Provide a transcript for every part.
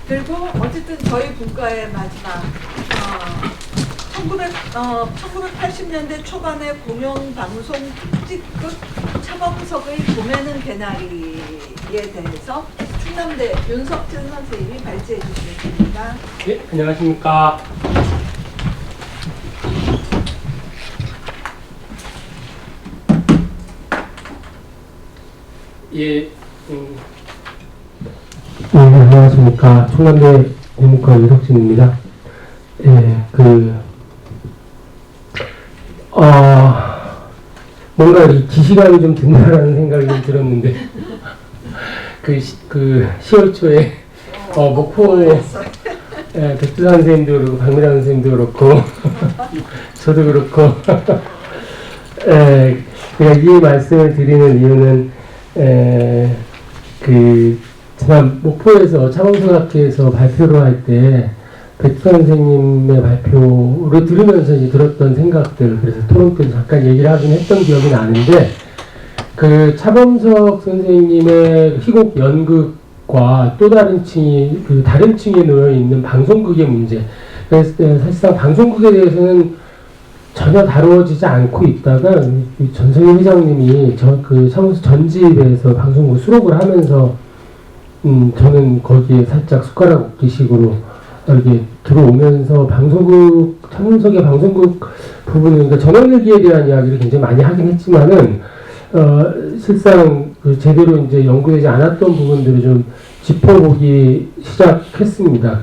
그리고 어쨌든 저희 국가의 마지막 1980년대 초반의 공영방송 특집극 차범석의 봄에는 개나리에 대해서 충남대 윤석진 선생님이 발제해 주시겠습니다. 네, 안녕하십니까. 예, 안녕하십니까. 충남대 국문과 윤석진입니다. 예, 뭔가 이 기시감이 좀 든다라는 생각이 좀 들었는데, 10월 초에, 목포, 백두산 선생님도 그렇고, 박미란 선생님도 그렇고, 저도 그렇고, 그냥 이 말씀을 드리는 이유는, 지난 목포에서 차범석학회에서 발표를 할 때, 백두산 선생님의 발표를 들으면서 이제 들었던 생각들, 그래서 토론 때 잠깐 얘기를 하긴 했던 기억이 나는데, 차범석 선생님의 희곡 연극과 또 다른 층이, 다른 층에 놓여있는 방송극의 문제. 그래서 사실상 방송극에 대해서는 전혀 다루어지지 않고 있다가, 전성희 회장님이 차범석 전집에서 방송국 수록을 하면서, 저는 거기에 살짝 숟가락 얹기식으로 이렇게 들어오면서 차범석의 방송국 부분은, 그러니까 전원일기에 대한 이야기를 굉장히 많이 하긴 했지만은, 실상 제대로 이제 연구되지 않았던 부분들을 좀 짚어보기 시작했습니다.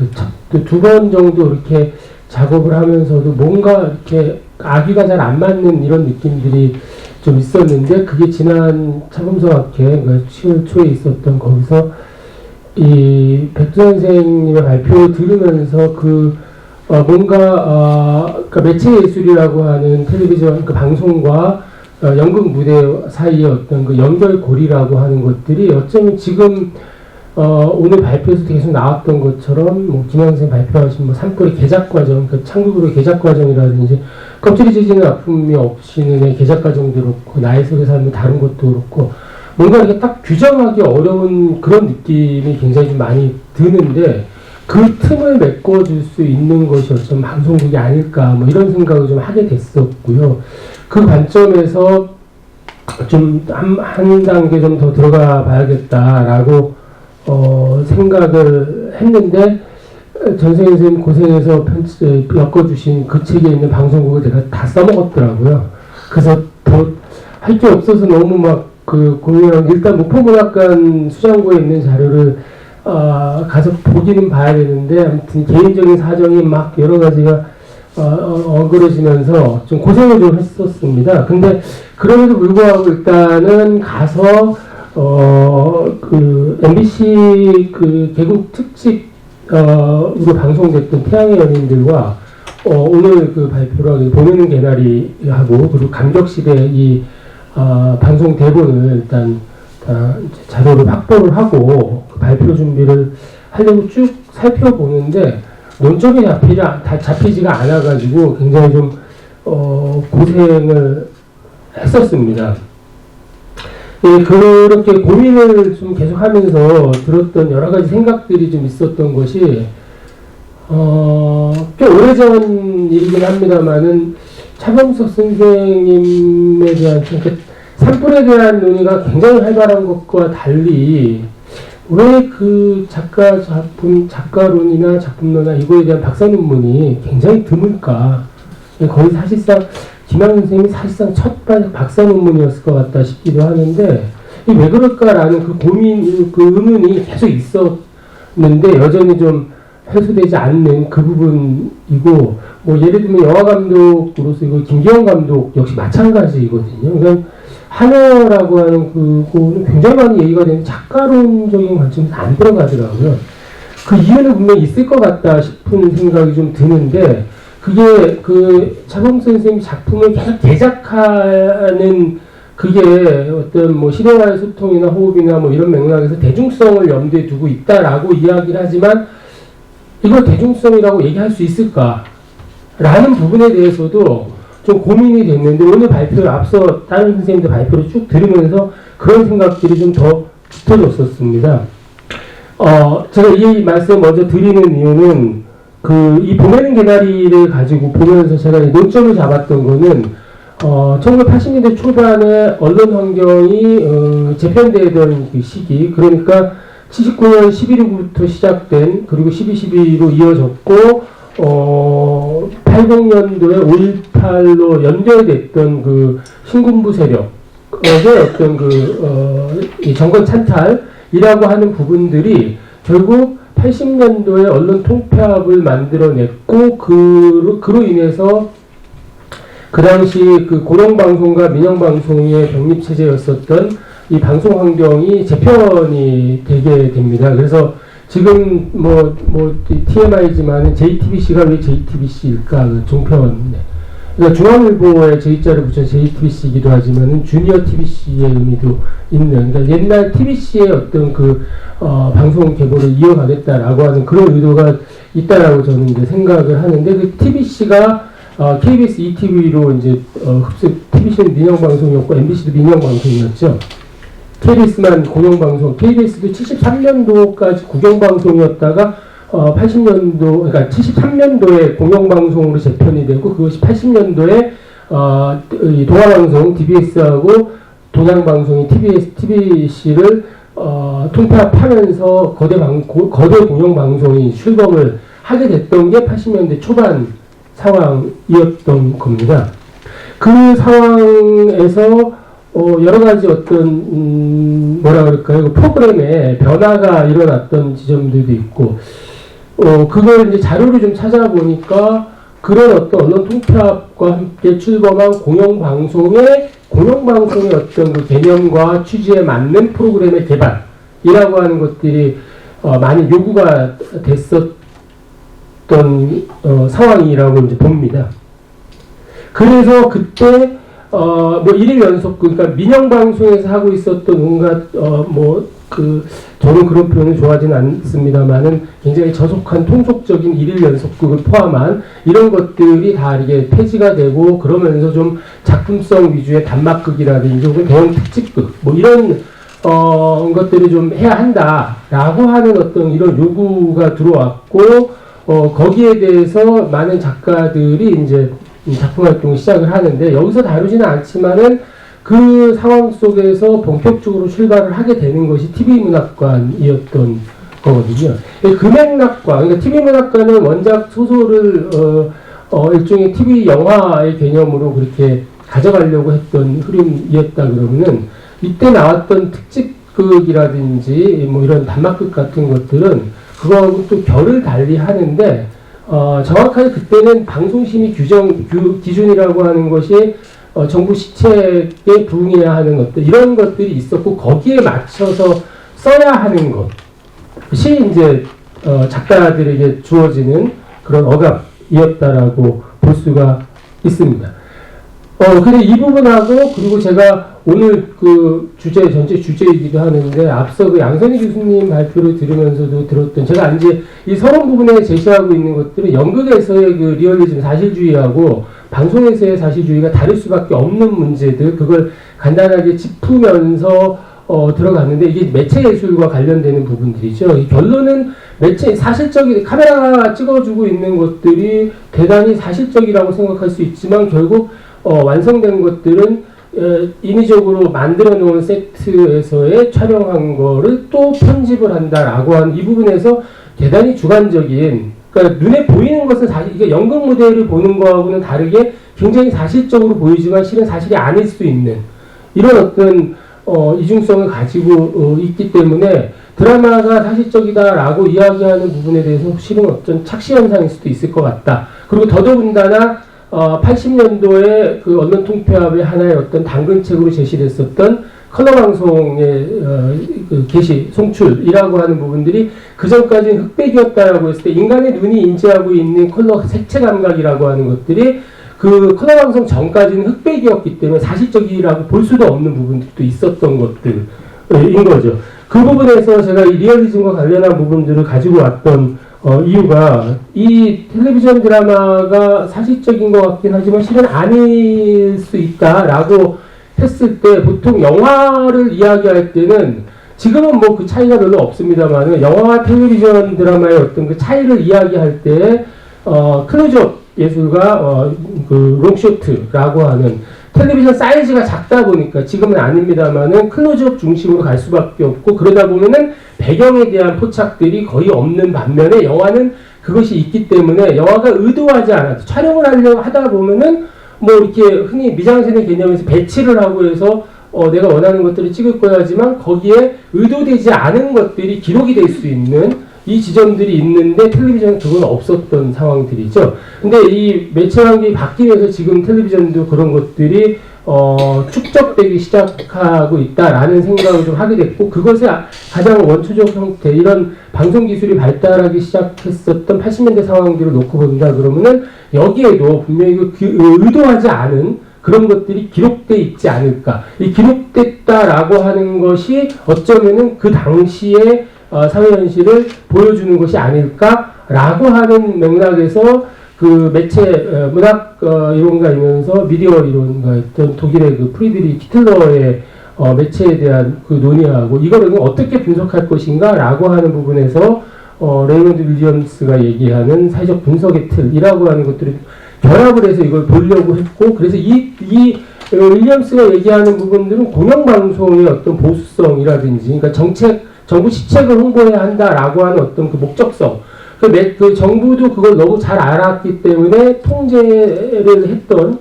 두 번 정도 이렇게 작업을 하면서도 뭔가 이렇게 아기가 잘 안 맞는 이런 느낌들이 좀 있었는데, 그게 지난 차범석학회, 10월 초에 있었던 거기서 이 백두산 선생님의 발표를 들으면서 그러니까 매체 예술이라고 하는 텔레비전 방송과 연극 무대 사이의 어떤 그 연결고리라고 하는 것들이 어쩌면 지금 오늘 발표에서 계속 나왔던 것처럼 김영 선생님 발표하신 산불의 개작 과정, 그러니까 창극으로 개작 과정이라든지 껍질이 지지는 아픔이 없이는 개작 과정도 그렇고 나의 속에 삶을 다룬 것도 그렇고 뭔가 이렇게 딱 규정하기 어려운 그런 느낌이 굉장히 좀 많이 드는데, 그 틈을 메꿔줄 수 있는 것이 어떤 방송국이 아닐까, 이런 생각을 좀 하게 됐었고요. 그 관점에서 좀 한 단계 좀 더 들어가 봐야겠다라고, 생각을 했는데, 전생희 선생님 고생해서 엮어주신 그 책에 있는 방송국을 제가 다 써먹었더라고요. 그래서 더 할 게 없어서 너무 고민하고, 일단 목포문학관 수장고에 있는 자료를 가서 보기는 봐야 되는데, 아무튼 개인적인 사정이 여러 가지가 어그러지면서 좀 고생을 좀 했었습니다. 근데 그럼에도 불구하고 일단은 가서 MBC 개국 특집으로 방송됐던 태양의 연인들과 오늘 발표를 보면은 개나리하고, 그리고 감격실에 이 방송 대본을 일단 자료를 확보를 하고 발표 준비를 하려고 쭉 살펴보는데 논점이 잡히지가 않아가지고 굉장히 좀 고생을 했었습니다. 예, 그렇게 고민을 좀 계속하면서 들었던 여러 가지 생각들이 좀 있었던 것이 꽤 오래전 일이긴 합니다만은, 차범석 선생님에 대한 산불에 대한 논의가 굉장히 활발한 것과 달리 왜 작가론이나 작품론이나 이거에 대한 박사 논문이 굉장히 드물까. 거의 사실상 김양 선생님이 사실상 첫 박사 논문이었을 것 같다 싶기도 하는데, 왜 그럴까라는 의문이 계속 있었는데 여전히 좀 해소되지 않는 그 부분이고, 예를 들면 영화감독으로서 이거 김기영 감독 역시 마찬가지거든요. 그러니까 한여라고 하는 그거는 굉장히 많이 얘기가 되는 작가론적인 관점에서 안 들어가더라고요. 그 이유는 분명히 있을 것 같다 싶은 생각이 좀 드는데, 그게 차범석 선생님 작품을 계속 개작하는 그게 어떤 시대와의 소통이나 호흡이나 이런 맥락에서 대중성을 염두에 두고 있다라고 이야기를 하지만, 이걸 대중성이라고 얘기할 수 있을까? 라는 부분에 대해서도 좀 고민이 됐는데, 오늘 발표를 앞서 다른 선생님들 발표를 쭉 들으면서 그런 생각들이 좀 더 짙어졌었습니다. 제가 이 말씀 먼저 드리는 이유는 이 보내는 개나리를 가지고 보면서 제가 논점을 잡았던 거는 1980년대 초반에 언론 환경이 재편되던 그 시기, 그러니까 79년 11.29부터 시작된, 그리고 12.12로 이어졌고 80년도에 5.18로 연결됐던 그 신군부 세력의 어떤 이 정권 찬탈이라고 하는 부분들이 결국 80년도에 언론 통폐합을 만들어냈고, 그로 인해서 그 당시 그 공영방송과 민영방송의 병립체제였었던 이 방송 환경이 재편이 되게 됩니다. 그래서 지금 TMI지만 JTBC가 왜 JTBC일까? 그 종편. 그러니까 중앙일보에 J자를 붙여 JTBC이기도 하지만은 주니어 TBC의 의미도 있는, 그러니까 옛날 TBC의 어떤 방송 계보를 이어가겠다라고 하는 그런 의도가 있다라고 저는 이제 생각을 하는데, 그 TBC가 KBS ETV로 이제 흡수, TBC는 민영방송이었고 MBC도 민영방송이었죠. KBS만 공영방송, KBS도 73년도까지 국영방송이었다가 80년도, 그러니까 73년도에 공영방송으로 재편이 되고, 그것이 80년도에 이 동아방송 DBS하고 동양방송이 TBC를 통폐합하면서 거대 공영방송이 출범을 하게 됐던 게 80년대 초반 상황이었던 겁니다. 그 상황에서 여러 가지 어떤 뭐라 그럴까요? 프로그램에 변화가 일어났던 지점들도 있고, 그걸 이제 자료를 좀 찾아보니까 그런 어떤 언론 통폐합과 함께 출범한 공영방송의 어떤 그 개념과 취지에 맞는 프로그램의 개발이라고 하는 것들이 많이 요구가 됐었던 상황이라고 이제 봅니다. 그래서 그때 일일 연속, 그러니까 민영방송에서 하고 있었던 온갖 저는 그런 표현을 좋아하지는 않습니다만은 굉장히 저속한 통속적인 일일 연속극을 포함한 이런 것들이 다 이게 폐지가 되고, 그러면서 좀 작품성 위주의 단막극이라든지 혹은 대형 특집극 이런 것들을 좀 해야 한다라고 하는 어떤 이런 요구가 들어왔고, 거기에 대해서 많은 작가들이 이제 작품 활동을 시작을 하는데, 여기서 다루지는 않지만은 그 상황 속에서 본격적으로 출발을 하게 되는 것이 TV문학관이었던 거거든요. 금액락과, 그러니까 TV문학관은 원작 소설을 일종의 TV 영화의 개념으로 그렇게 가져가려고 했던 흐름이었다 그러면은, 이때 나왔던 특집극이라든지 이런 단막극 같은 것들은 그거하고 또 결을 달리 하는데, 정확하게 그때는 방송심의 기준이라고 하는 것이 정부 시책에 부응해야 하는 것들, 이런 것들이 있었고, 거기에 맞춰서 써야 하는 것이 이제 작가들에게 주어지는 그런 억압이었다라고 볼 수가 있습니다. 근데 이 부분하고, 그리고 제가 오늘 그 전체 주제이기도 하는데, 앞서 그 양선희 교수님 발표를 들으면서도 들었던, 제가 이제 이 서론 부분에 제시하고 있는 것들은 연극에서의 그 리얼리즘 사실주의하고 방송에서의 사실주의가 다를 수밖에 없는 문제들, 그걸 간단하게 짚으면서 들어갔는데, 이게 매체 예술과 관련되는 부분들이죠. 이 결론은 사실적인, 카메라가 찍어주고 있는 것들이 대단히 사실적이라고 생각할 수 있지만, 결국 완성된 것들은 인위적으로 만들어 놓은 세트에서의 촬영한 거를 또 편집을 한다라고 하는 이 부분에서 대단히 주관적인, 그러니까 눈에 보이는 것은 사실, 이게 연극 무대를 보는 거하고는 다르게 굉장히 사실적으로 보이지만 실은 사실이 아닐 수 있는 이런 어떤 이중성을 가지고 있기 때문에, 드라마가 사실적이다라고 이야기하는 부분에 대해서 실은 어떤 착시 현상일 수도 있을 것 같다. 그리고 더더군다나 80년도에 그 언론 통폐합의 하나의 어떤 당근책으로 제시됐었던 컬러 방송의 그 게시, 송출이라고 하는 부분들이 그 전까지는 흑백이었다라고 했을 때, 인간의 눈이 인지하고 있는 컬러 색채 감각이라고 하는 것들이 그 컬러 방송 전까지는 흑백이었기 때문에 사실적이라고 볼 수도 없는 부분들도 있었던 것들인 거죠. 그 부분에서 제가 이 리얼리즘과 관련한 부분들을 가지고 왔던 이유가, 이 텔레비전 드라마가 사실적인 것 같긴 하지만 실은 아닐 수 있다라고 했을 때, 보통 영화를 이야기할 때는 지금은 뭐 그 차이가 별로 없습니다만 영화와 텔레비전 드라마의 어떤 그 차이를 이야기할 때 클로즈업 예술과 그 롱쇼트라고 하는 텔레비전 사이즈가 작다 보니까 지금은 아닙니다만은 클로즈업 중심으로 갈 수밖에 없고 그러다 보면은 배경에 대한 포착들이 거의 없는 반면에 영화는 그것이 있기 때문에 영화가 의도하지 않아도 촬영을 하려고 하다 보면은 뭐 이렇게 흔히 미장센의 개념에서 배치를 하고 해서 내가 원하는 것들을 찍을 거야 하지만 거기에 의도되지 않은 것들이 기록이 될 수 있는 이 지점들이 있는데 텔레비전은 그건 없었던 상황들이죠. 근데 이 매체 환경이 바뀌면서 지금 텔레비전도 그런 것들이 축적되기 시작하고 있다라는 생각을 좀 하게 됐고 그것의 가장 원초적 형태 이런 방송 기술이 발달하기 시작했었던 80년대 상황들을 놓고 본다 그러면은 여기에도 분명히 의도하지 않은 그런 것들이 기록돼 있지 않을까. 이 기록됐다라고 하는 것이 어쩌면은 그 당시의 사회 현실을 보여주는 것이 아닐까라고 하는 맥락에서 그 매체 문학 이론가이면서 미디어 이론가였던 독일의 그 프리드리히 히틀러의 매체에 대한 그 논의하고 이거를 어떻게 분석할 것인가라고 하는 부분에서 레이먼드 윌리엄스가 얘기하는 사회적 분석의 틀이라고 하는 것들을 결합을 해서 이걸 보려고 했고 그래서 이 윌리엄스가 얘기하는 부분들은 공영방송의 어떤 보수성이라든지 그러니까 정부 시책을 홍보해야 한다라고 하는 어떤 그 목적성 그 정부도 그걸 너무 잘 알았기 때문에 통제를 했던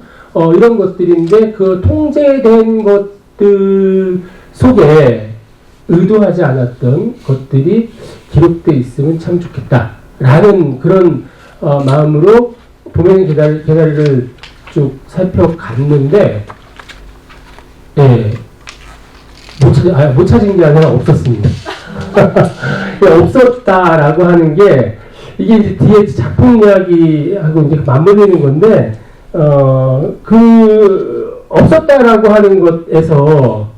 이런 것들인데 그 통제된 것들 속에 의도하지 않았던 것들이 기록돼 있으면 참 좋겠다라는 그런 마음으로 보면 개나리를 쭉 살펴갔는데 예, 못 찾은 게 아니라 없었습니다. 없었다라고 하는 게 이게 이제 뒤에 작품 이야기하고 이제 맞물리는 건데 그 없었다라고 하는 것에서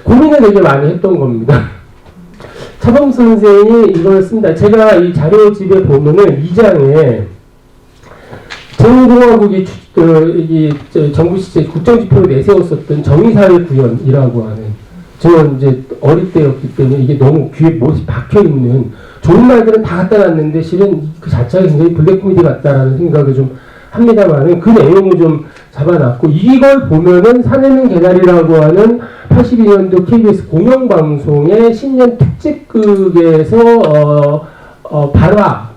고민을 되게 많이 했던 겁니다. 차범 선생이 이걸 씁니다. 제가 이 자료집에 보면은 2장에 제1공화국이 정부 시절 국정지표로 내세웠었던 정의사회 구현이라고 하는 저는 이제 어릴 때였기 때문에 이게 너무 귀에 못이 박혀있는 좋은 말들은 다 갖다 놨는데 실은 그 자체가 굉장히 블랙 코미디 같다라는 생각을 좀 합니다만은 그 내용을 좀 잡아놨고 이걸 보면은 사내는 개나리라고 하는 82년도 KBS 공영방송의 신년 특집극에서 발화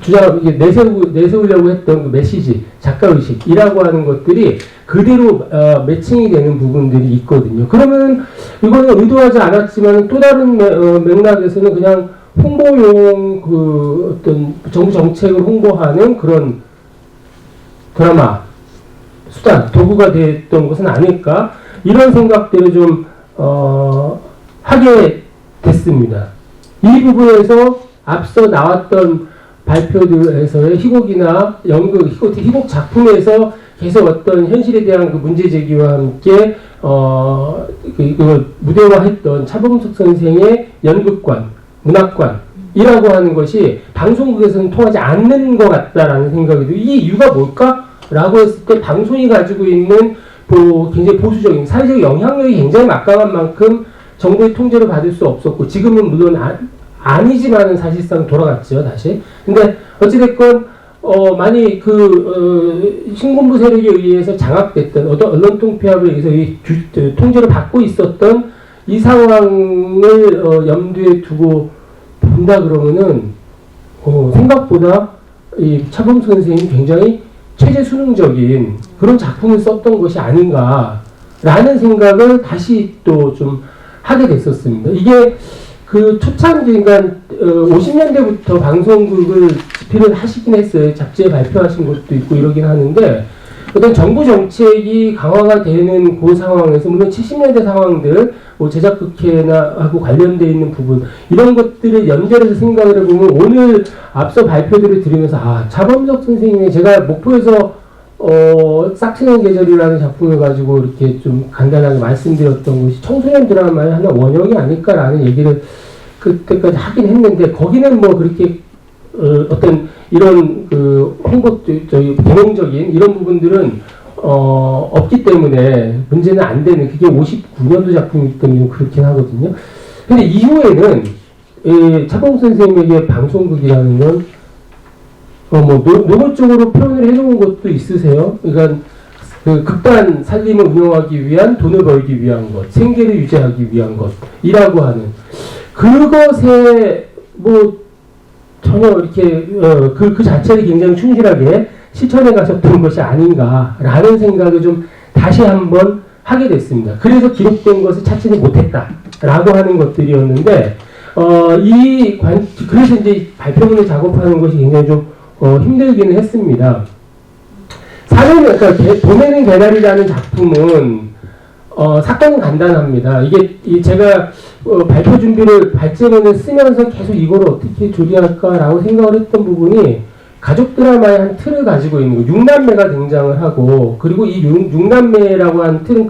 주장 이게 내세우려고 했던 그 메시지 작가의식이라고 하는 것들이 그대로 매칭이 되는 부분들이 있거든요. 그러면 이거는 의도하지 않았지만 또 다른 맥락에서는 그냥 홍보용 그 어떤 정부 정책을 홍보하는 그런 드라마 수단 도구가 됐던 것은 아닐까 이런 생각들을 좀 하게 됐습니다. 이 부분에서 앞서 나왔던 발표들에서의 희곡이나 연극, 희곡 작품에서 계속 어떤 현실에 대한 그 문제 제기와 함께 이걸 무대화했던 차범석 선생의 연극관, 문학관이라고 하는 것이 방송국에서는 통하지 않는 것 같다라는 생각이 들어요. 이게 이유가 뭘까라고 했을 때 방송이 가지고 있는 굉장히 보수적인 사회적 영향력이 굉장히 막강한 만큼 정부의 통제를 받을 수 없었고 지금은 물론 아니지만은 사실상 돌아갔죠, 다시. 근데, 어찌됐건, 많이 신군부 세력에 의해서 장악됐던, 어떤 언론 통폐합에 의해서 통제를 받고 있었던 이 상황을, 염두에 두고 본다 그러면은, 생각보다 이 차범 선생님이 굉장히 체제 수능적인 그런 작품을 썼던 것이 아닌가라는 생각을 다시 또 좀 하게 됐었습니다. 이게, 그 초창기, 그러니까 50년대부터 방송국을 집필을 하시긴 했어요. 잡지에 발표하신 것도 있고 이러긴 하는데 어떤 정부 정책이 강화가 되는 그 상황에서 물론 70년대 상황들 뭐 제작국회나 하고 관련되어 있는 부분 이런 것들을 연결해서 생각을 해보면 오늘 앞서 발표들을 들으면서 차범석 선생님이 제가 목포에서 싹트는 계절이라는 작품을 가지고 이렇게 좀 간단하게 말씀드렸던 것이 청소년 드라마의 하나 원형이 아닐까라는 얘기를 그때까지 하긴 했는데 거기는 뭐 그렇게 어떤 이런 홍보 개몽적인 이런 부분들은 없기 때문에 문제는 안 되는 그게 59년도 작품이기 때문에 그렇긴 하거든요. 근데 이후에는 차범 선생님에게 방송국이라는 건 노골적으로 표현을 해놓은 것도 있으세요? 그러니까 그 극단 살림을 운영하기 위한 돈을 벌기 위한 것, 생계를 유지하기 위한 것이라고 하는 그것에 뭐 전혀 이렇게 그 자체를 굉장히 충실하게 실천해 가셨던 것이 아닌가라는 생각을 좀 다시 한번 하게 됐습니다. 그래서 기록된 것을 찾지는 못했다라고 하는 것들이었는데 그래서 이제 발표문을 작업하는 것이 굉장히 좀 힘들기는 했습니다. 그러니까 보내는 개나리라는 작품은 사건은 간단합니다. 이게 제가 발표 준비를 발제문을 쓰면서 계속 이걸 어떻게 조리할까라고 생각을 했던 부분이 가족 드라마의 한 틀을 가지고 있는 거, 6남매가 등장을 하고, 그리고 이 6남매라고 하는 틀은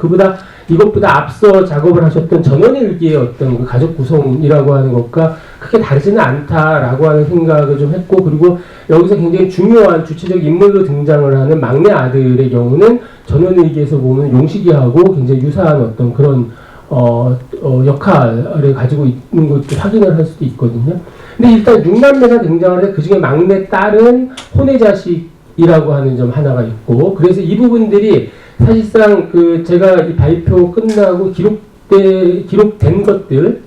이것보다 앞서 작업을 하셨던 전원일기의 어떤 그 가족 구성이라고 하는 것과 크게 다르지는 않다라고 하는 생각을 좀 했고, 그리고 여기서 굉장히 중요한 주체적 인물로 등장을 하는 막내 아들의 경우는 전원일기에서 보면 용식이하고 굉장히 유사한 어떤 그런 역할을 가지고 있는 것도 확인을 할 수도 있거든요. 근데 일단 6남매가 등장을 해 그 중에 막내 딸은 혼외자식이라고 하는 점 하나가 있고, 그래서 이 부분들이 사실상 제가 이 발표 끝나고 기록된 것들,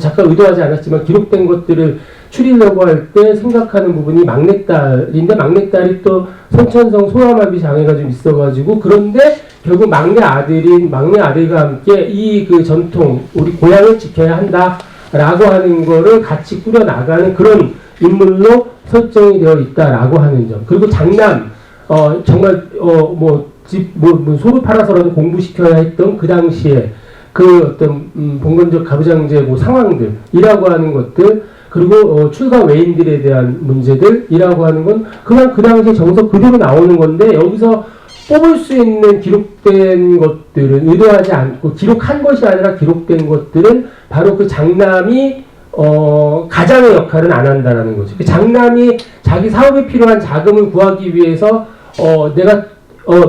작가 의도하지 않았지만 기록된 것들을 추리려고 할 때 생각하는 부분이 막내딸인데, 막내딸이 또 선천성 소아마비 장애가 좀 있어가지고, 그런데 결국 막내 아들과 함께 이 그 전통, 우리 고향을 지켜야 한다라고 하는 거를 같이 꾸려나가는 그런 인물로 설정이 되어 있다라고 하는 점. 그리고 장남, 정말, 소를 팔아서라도 공부시켜야 했던 그 당시에 그 어떤, 봉건적 가부장제 상황들이라고 하는 것들, 그리고 출가 외인들에 대한 문제들이라고 하는 건 그냥 그 당시에 정석 그대로 나오는 건데, 여기서 뽑을 수 있는 기록된 것들은 의도하지 않고, 기록한 것이 아니라 기록된 것들은 바로 그 장남이 가장의 역할은 안 한다라는 거죠. 그 장남이 자기 사업에 필요한 자금을 구하기 위해서 내가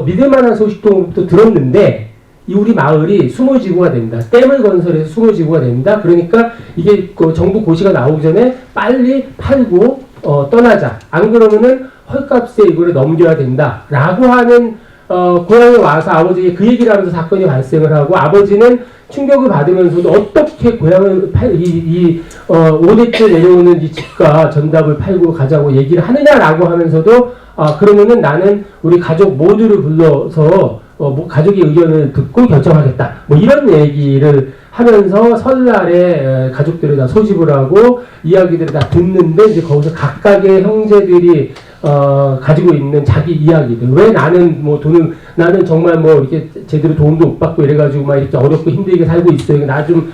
믿을만한 소식통부터 들었는데, 이 우리 마을이 수모지구가 된다. 댐을 건설해서 수모지구가 된다. 그러니까 이게 정부 고시가 나오기 전에 빨리 팔고 떠나자. 안 그러면은 헐값에 이거를 넘겨야 된다. 라고 하는 고향에 와서 아버지에게 그 얘기를 하면서 사건이 발생을 하고, 아버지는 충격을 받으면서도 어떻게 고향을 5대째 내려오는 이 집과 전답을 팔고 가자고 얘기를 하느냐라고 하면서도, 그러면은 나는 우리 가족 모두를 불러서 가족의 의견을 듣고 결정하겠다. 이런 얘기를 하면서 설날에 가족들을 다 소집을 하고 이야기들을 다 듣는데, 이제 거기서 각각의 형제들이 가지고 있는 자기 이야기들. 왜 나는 나는 정말 이렇게 제대로 도움도 못 받고 이래가지고 막 이렇게 어렵고 힘들게 살고 있어요. 나 좀,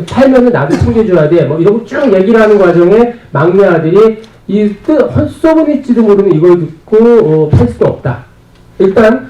팔면은 나도 챙겨줘야 돼. 이러고 쭉 얘기를 하는 과정에 막내 아들이 헛소문일지도 모르는 이걸 듣고, 팔 수도 없다. 일단,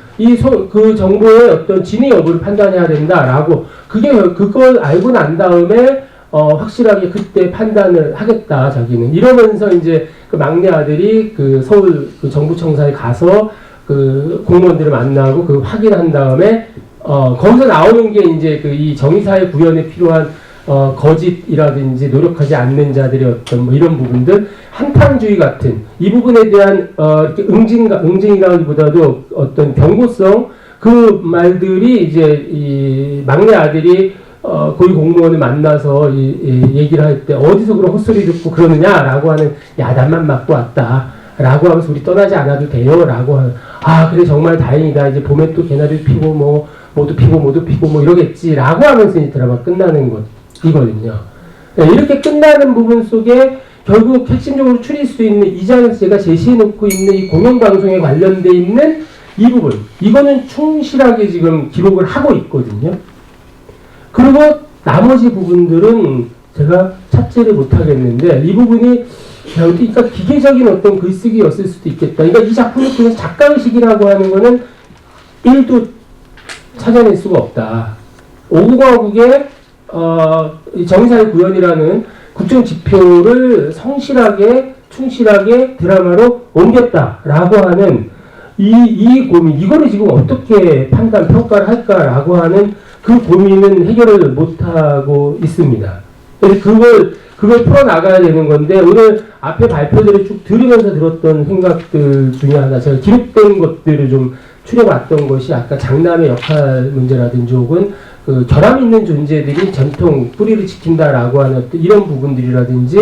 그 정보의 어떤 진위 여부를 판단해야 된다라고, 그걸 알고 난 다음에, 확실하게 그때 판단을 하겠다, 자기는. 이러면서 이제 그 막내 아들이 그 서울 그 정부청사에 가서 그 공무원들을 만나고 그 확인한 다음에, 거기서 나오는 게 이제 이 정의사회 구현에 필요한 거짓이라든지 노력하지 않는 자들의 어떤 이런 부분들, 한탕주의 같은 이 부분에 대한 이렇게 응징이라기보다도 어떤 경고성, 그 말들이 이제 이 막내 아들이 고위 공무원을 만나서 얘기를 할 때 어디서 그런 헛소리 듣고 그러느냐라고 하는, 야단만 맞고 왔다라고 하면서 우리 떠나지 않아도 돼요라고 하는, 그래 정말 다행이다, 이제 봄에 또 개나리 피고 모두 피고 이러겠지라고 하면서 이 드라마 끝나는 것이거든요. 이렇게 끝나는 부분 속에 결국 핵심적으로 추릴 수 있는 이 장에서 제가 제시해놓고 있는 이 공영방송에 관련돼 있는 이 부분, 이거는 충실하게 지금 기록을 하고 있거든요. 그리고 나머지 부분들은 제가 찾지를 못하겠는데, 이 부분이 그러니까 기계적인 어떤 글쓰기였을 수도 있겠다. 그러니까 이 작품을 통해서 작가의식이라고 하는 거는 1도 찾아낼 수가 없다. 오구과국의 정의사회 구현이라는 국정 지표를 성실하게 충실하게 드라마로 옮겼다라고 하는 이 고민, 이거를 지금 어떻게 평가를 할까라고 하는 그 고민은 해결을 못하고 있습니다. 그래서 그걸 풀어나가야 되는 건데, 오늘 앞에 발표들을 쭉 들으면서 들었던 생각들 중에 하나, 제가 기록된 것들을 좀 추려봤던 것이 아까 장남의 역할 문제라든지 혹은 그 결함 있는 존재들이 전통 뿌리를 지킨다라고 하는 어떤 이런 부분들이라든지,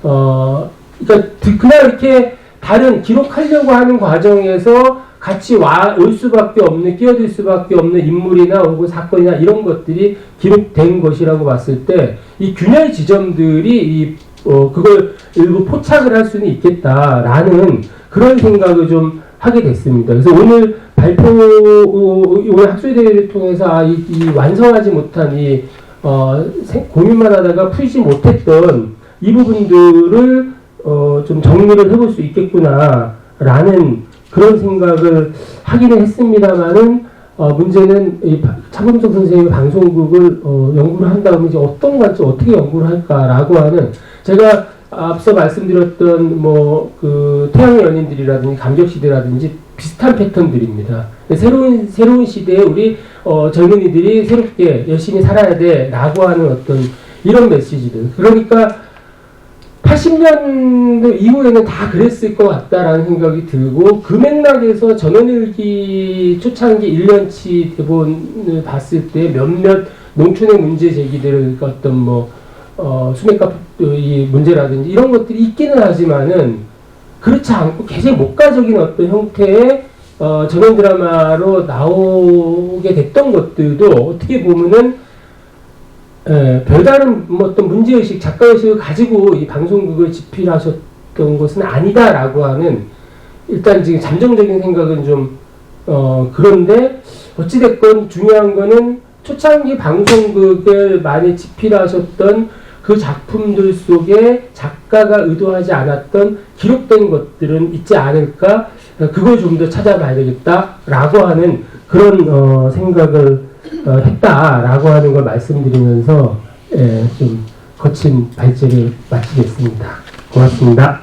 그러니까 그날 이렇게 다른 기록하려고 하는 과정에서 같이 올 수밖에 없는, 끼어들 수밖에 없는 인물이나 혹은 사건이나 이런 것들이 기록된 것이라고 봤을 때, 이 균열 지점들이 그걸 일부 포착을 할 수는 있겠다라는 그런 생각을 좀 하게 됐습니다. 그래서 오늘 오늘 학술대회를 통해서 이 완성하지 못한 고민만 하다가 풀지 못했던 이 부분들을 좀 정리를 해볼 수 있겠구나라는 그런 생각을 하기는 했습니다만은, 문제는 차범석 선생님의 방송국을 연구를 한다면 이제 어떤 관점 어떻게 연구를 할까라고 하는, 제가 앞서 말씀드렸던 그 태양의 연인들이라든지 감격시대라든지 비슷한 패턴들입니다. 새로운 시대에 우리 젊은이들이 새롭게 열심히 살아야 돼라고 하는 어떤 이런 메시지들. 그러니까 80년대 이후에는 다 그랬을 것 같다라는 생각이 들고, 그 맥락에서 전원일기 초창기 1년치 대본을 봤을 때 몇몇 농촌의 문제 제기들, 어떤 수맥값 이 문제라든지 이런 것들이 있기는 하지만은 그렇지 않고 굉장히 목가적인 어떤 형태의 전원 드라마로 나오게 됐던 것들도 어떻게 보면은 별다른 어떤 문제의식, 작가의식을 가지고 이 방송국을 집필하셨던 것은 아니다라고 하는, 일단 지금 잠정적인 생각은 좀 그런데, 어찌됐건 중요한 거는 초창기 방송국을 많이 집필하셨던 그 작품들 속에 작가가 의도하지 않았던 기록된 것들은 있지 않을까, 그걸 좀 더 찾아봐야 되겠다라고 하는 그런 생각을 했다라고 하는 걸 말씀드리면서 좀 거친 발제를 마치겠습니다. 고맙습니다.